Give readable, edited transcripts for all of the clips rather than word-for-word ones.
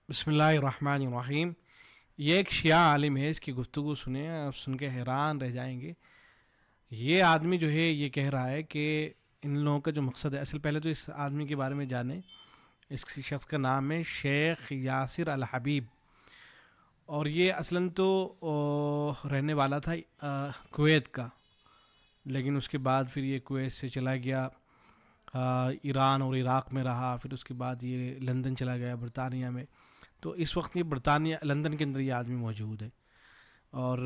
بسم اللہ الرحمن الرحیم. یہ ایک شیعہ عالم ہے، اس کی گفتگو سنیں، آپ سن کے حیران رہ جائیں گے. یہ آدمی جو ہے یہ کہہ رہا ہے کہ ان لوگوں کا جو مقصد ہے، اصل پہلے تو اس آدمی کے بارے میں جانیں. اس شخص کا نام ہے شیخ یاسر الحبیب، اور یہ اصلاً تو رہنے والا تھا کویت کا، لیکن اس کے بعد پھر یہ کویت سے چلا گیا، ایران اور عراق میں رہا، پھر اس کے بعد یہ لندن چلا گیا برطانیہ میں. تو اس وقت یہ برطانیہ لندن کے اندر یہ آدمی موجود ہے، اور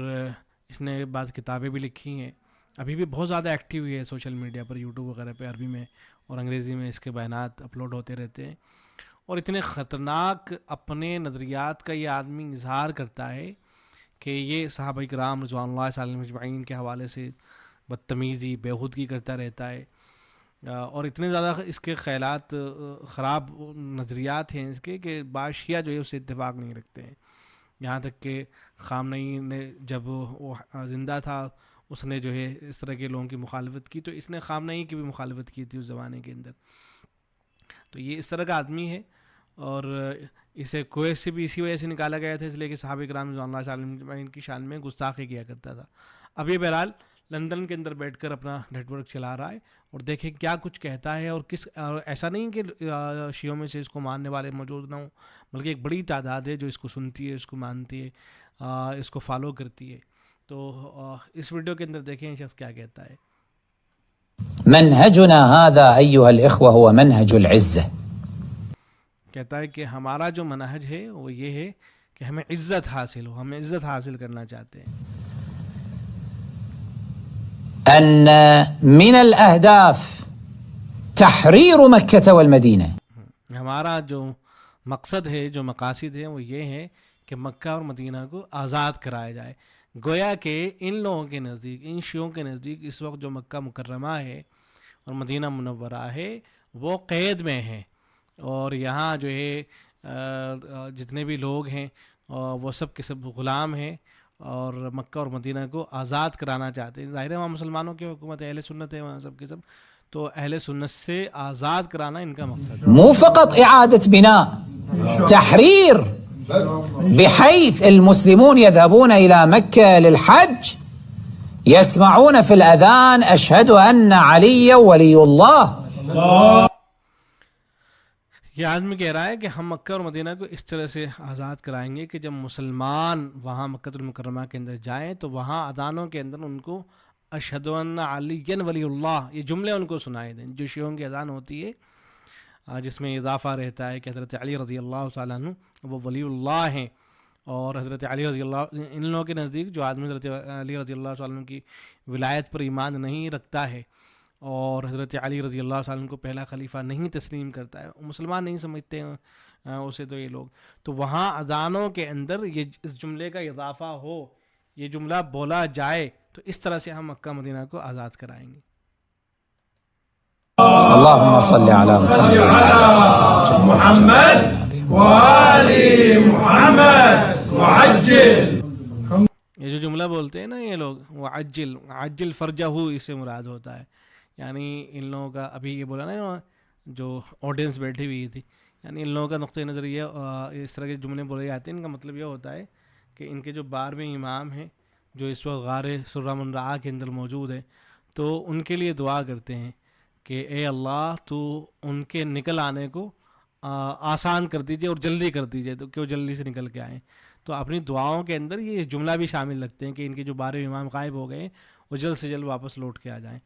اس نے بعض کتابیں بھی لکھی ہیں. ابھی بھی بہت زیادہ ایکٹیو ہے سوشل میڈیا پر، یوٹیوب وغیرہ پہ عربی میں اور انگریزی میں اس کے بیانات اپلوڈ ہوتے رہتے ہیں. اور اتنے خطرناک اپنے نظریات کا یہ آدمی اظہار کرتا ہے کہ یہ صحابہ کرام رضوان اللہ علیہم اجمعین کے حوالے سے بدتمیزی بےہودگی کرتا رہتا ہے. اور اتنے زیادہ اس کے خیالات خراب نظریات ہیں اس کے کہ بعض شیعہ جو ہے اس سے اتفاق نہیں رکھتے ہیں. یہاں تک کہ خامنئی نے جب وہ زندہ تھا، اس نے جو ہے اس طرح کے لوگوں کی مخالفت کی، تو اس نے خامنئی کی بھی مخالفت کی تھی اس زمانے کے اندر. تو یہ اس طرح کا آدمی ہے، اور اسے کویت سے بھی اسی وجہ سے نکالا گیا تھا، اس لیے کہ صحابہ کرام رضوان اللہ علیہم کی شان میں گستاخی کیا کرتا تھا. اب یہ بہرحال لندن کے اندر بیٹھ کر اپنا نیٹ ورک چلا رہا ہے، اور دیکھیں کیا کچھ کہتا ہے. اور ایسا نہیں کہ شیعوں میں سے اس کو ماننے والے موجود نہ ہوں، بلکہ ایک بڑی تعداد ہے جو اس کو سنتی ہے، اس کو مانتی ہے، اس کو فالو کرتی ہے. تو اس ویڈیو کے اندر دیکھیں یہ شخص کیا کہتا ہے. منهجنا هذا أيها الإخوة هو منهج العزة. کہتا ہے کہ ہمارا جو منہج ہے وہ یہ ہے کہ ہمیں عزت حاصل ہو، ہم عزت حاصل کرنا چاہتے ہیں. أن من الأهداف تحرير مكة والمدينة. ہمارا جو مقصد ہے، جو مقاصد ہیں، وہ یہ ہے کہ مکہ اور مدینہ کو آزاد کرایا جائے. گویا کہ ان لوگوں کے نزدیک، ان شیعوں کے نزدیک اس وقت جو مکہ مکرمہ ہے اور مدینہ منورہ ہے وہ قید میں ہے، اور یہاں جو ہے جتنے بھی لوگ ہیں وہ سب کے سب غلام ہیں، اور مکہ اور مدینہ کو آزاد کرانا چاہتے ہیں. ظاہر ہے وہاں مسلمانوں کی حکومت ہے، اہل سنت ہے وہاں سب کے سب، تو اہل سنت سے آزاد کرانا ان کا مقصد ہے. مو فقط إعادة بناء، تحرير، بحيث المسلمون يذهبون إلى مكة للحج يسمعون في الأذان أشهد أن علي ولي الله. یہ آدمی کہہ رہا ہے کہ ہم مکہ اور مدینہ کو اس طرح سے آزاد کرائیں گے کہ جب مسلمان وہاں مکہ المکرمہ کے اندر جائیں تو وہاں اذانوں کے اندر ان کو اشہد ان علی ولی اللہ یہ جملے ان کو سنائے دیں. جو شیعوں کی اذان ہوتی ہے جس میں اضافہ رہتا ہے کہ حضرت علی رضی اللہ تعالیٰ عنہ وہ ولی اللہ ہیں، اور حضرت علی رضی اللہ، ان لوگوں کے نزدیک جو آدمی حضرت علی رضی اللہ تعالیٰ عنہ کی ولایت پر ایمان نہیں رکھتا ہے اور حضرت علی رضی اللہ عنہ کو پہلا خلیفہ نہیں تسلیم کرتا ہے، مسلمان نہیں سمجھتے ہیں اسے. تو یہ لوگ تو وہاں اذانوں کے اندر یہ اس جملے کا اضافہ ہو، یہ جملہ بولا جائے، تو اس طرح سے ہم مکہ مدینہ کو آزاد کرائیں گے. اللهم صل على محمد وآل محمد وعجل. یہ جو جملہ بولتے ہیں نا یہ لوگ، وہ عجل فرجہ اس سے مراد ہوتا ہے. یعنی ان لوگوں کا ابھی یہ بولا نا جو آڈینس بیٹھی ہوئی تھی، یعنی ان لوگوں کا نقطۂ نظر یہ اس طرح کے جملے بولے جاتے ہیں، ان کا مطلب یہ ہوتا ہے کہ ان کے جو 12ویں امام ہیں جو اس وقت غار سرہ منرعہ کے اندر موجود ہیں، تو ان کے لیے دعا کرتے ہیں کہ اے اللہ تو ان کے نکل آنے کو آسان کر دیجئے اور جلدی کر دیجئے، تو کہ وہ جلدی سے نکل کے آئیں. تو اپنی دعاؤں کے اندر یہ جملہ بھی شامل رکھتے ہیں کہ ان کے جو 12 امام غائب ہو گئے وہ جلد سے جلد واپس لوٹ کے آ جائیں.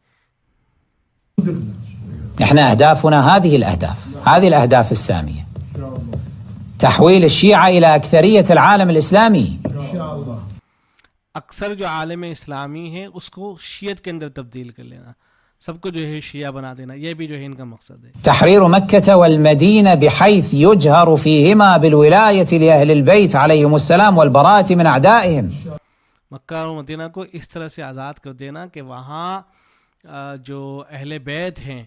احنا أهدافنا هذه الأهداف السامية، تحويل الشيعة إلى أكثرية العالم الإسلامي. اکثر جو عالم اسلامی ہے اس کو شیعت کے اندر تبدیل کر لینا، سب کو جو ہے شیعہ بنا دینا، یہ بھی جو ہے ان کا مقصد ہے. تحرير مكة والمدينة بحيث يجهر فيهما بالولاية لأهل البيت عليهم السلام والبراءة من أعدائهم. مکہ اور مدینہ کو اس طرح سے آزاد کر دینا کہ وہاں جو اہل بیت ہیں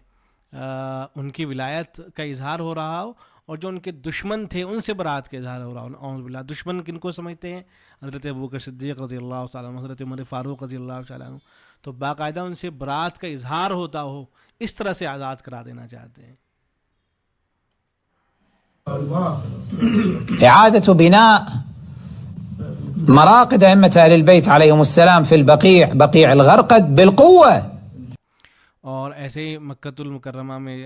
ان کی ولایت کا اظہار ہو رہا ہو، اور جو ان کے دشمن تھے ان سے برات کا اظہار ہو رہا ہو. اعوذ باللہ. دشمن کن کو سمجھتے ہیں؟ حضرت ابوبکر صدیق رضی اللہ تعالیٰ عنہ، حضرت عمر فاروق رضی اللہ تعالیٰ عنہ. تو باقاعدہ ان سے برات کا اظہار ہوتا ہو، اس طرح سے آزاد کرا دینا چاہتے ہیں. إعادة بناء مراقد أئمة أهل البيت عليهم السلام في البقيع، بقيع الغرقد، بالقوة. اور ایسے ہی مکۃ المکرمہ میں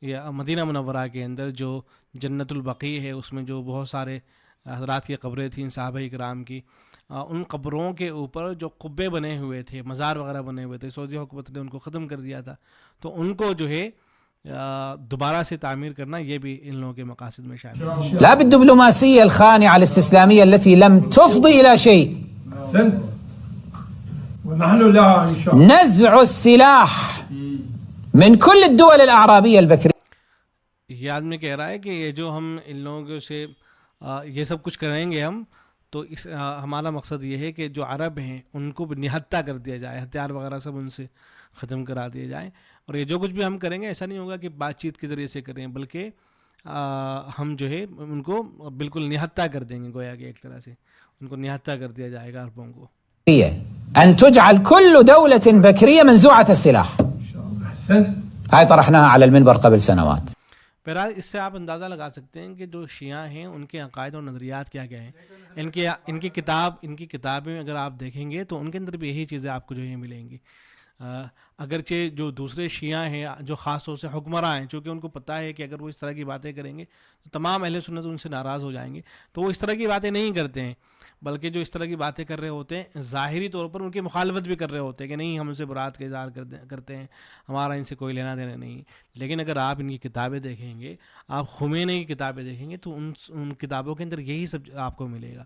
یا مدینہ منورہ کے اندر جو جنت البقیع ہے، اس میں جو بہت سارے حضرات کی قبریں تھیں صحابہ کرام کی، ان قبروں کے اوپر جو قبے بنے ہوئے تھے، مزار وغیرہ بنے ہوئے تھے، سعودی حکومت نے ان کو ختم کر دیا تھا، تو ان کو جو ہے دوبارہ سے تعمیر کرنا، یہ بھی ان لوگوں کے مقاصد میں شامل ہے. لا بالدبلوماسية الخانعة الاستسلامية التي لم تفضي إلى شيء. ونحن لها إن شاء الله. نزع السلاح من كل الدول الأعرابية البكرية. یہ آدمی کہہ رہا ہے کہ یہ جو ہم ان لوگوں سے یہ سب کچھ کریں گے ہم، تو ہمارا مقصد یہ ہے کہ جو عرب ہیں ان کو بھی نہتہ کر دیا جائے، ہتھیار وغیرہ سب ان سے ختم کرا دیے جائیں. اور یہ جو کچھ بھی ہم کریں گے ایسا نہیں ہوگا کہ بات چیت کے ذریعے سے کریں، بلکہ ہم جو ہے ان کو بالکل نہتہ کر دیں گے، گویا کہ ایک طرح سے ان کو نہتہ کر دیا جائے گا عربوں کو. أن تجعل كل دولة بكرية منزوعة السلاح. هاي طرحناها على المنبر قبل سنوات. بہرحال اس سے آپ اندازہ لگا سکتے ہیں کہ جو شیعہ ہیں ان کے عقائد اور نظریات کیا کیا ہیں. ان کی کتابیں اگر آپ دیکھیں گے تو ان کے اندر بھی یہی چیزیں آپ کو جو ہے ملیں گی. اگرچہ جو دوسرے شیعہ ہیں جو خاص طور سے حکمراں ہیں، چونکہ ان کو پتہ ہے کہ اگر وہ اس طرح کی باتیں کریں گے تو تمام اہل سنت ان سے ناراض ہو جائیں گے، تو وہ اس طرح کی باتیں نہیں کرتے ہیں، بلکہ جو اس طرح کی باتیں کر رہے ہوتے ہیں ظاہری طور پر ان کی مخالفت بھی کر رہے ہوتے ہیں کہ نہیں ہم ان سے برات کا اظہار کرتے ہیں، ہمارا ان سے کوئی لینا دینا نہیں. لیکن اگر آپ ان کی کتابیں دیکھیں گے، آپ خمینی کی کتابیں دیکھیں گے، تو ان کتابوں کے اندر یہی سب آپ کو ملے گا.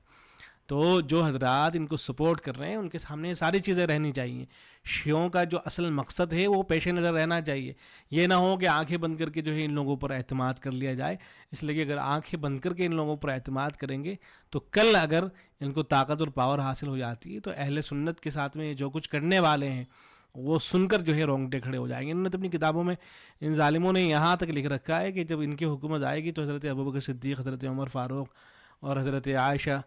تو جو حضرات ان کو سپورٹ کر رہے ہیں ان کے سامنے یہ ساری چیزیں رہنی چاہیے. شیعوں کا جو اصل مقصد ہے وہ پیش نظر رہنا چاہیے. یہ نہ ہو کہ آنکھیں بند کر کے جو ہے ان لوگوں پر اعتماد کر لیا جائے، اس لیے کہ اگر آنکھیں بند کر کے ان لوگوں پر اعتماد کریں گے تو کل اگر ان کو طاقت اور پاور حاصل ہو جاتی ہے تو اہل سنت کے ساتھ میں جو کچھ کرنے والے ہیں وہ سن کر جو ہے رونگٹے کھڑے ہو جائیں گے. انہوں نے اپنی کتابوں میں ان ظالموں نے یہاں تک لکھ رکھا ہے کہ جب ان کی حکومت آئے گی تو حضرت ابوبکر صدیق، حضرت عمر فاروق اور حضرت عائشہ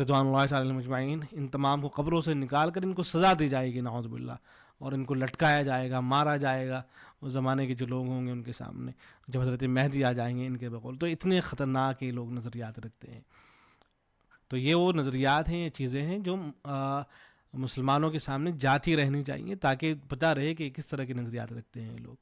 رضوان اللہ علیہم اجمعین، ان تمام کو قبروں سے نکال کر ان کو سزا دی جائے گی نعوذ باللہ، اور ان کو لٹکایا جائے گا، مارا جائے گا اس زمانے کے جو لوگ ہوں گے ان کے سامنے، جب حضرت مہدی آ جائیں گے ان کے بقول. تو اتنے خطرناک یہ لوگ نظریات رکھتے ہیں. تو یہ وہ نظریات ہیں، یہ چیزیں ہیں جو مسلمانوں کے سامنے جاتی رہنی چاہیے تاکہ پتہ رہے کہ کس طرح کے نظریات رکھتے ہیں یہ لوگ.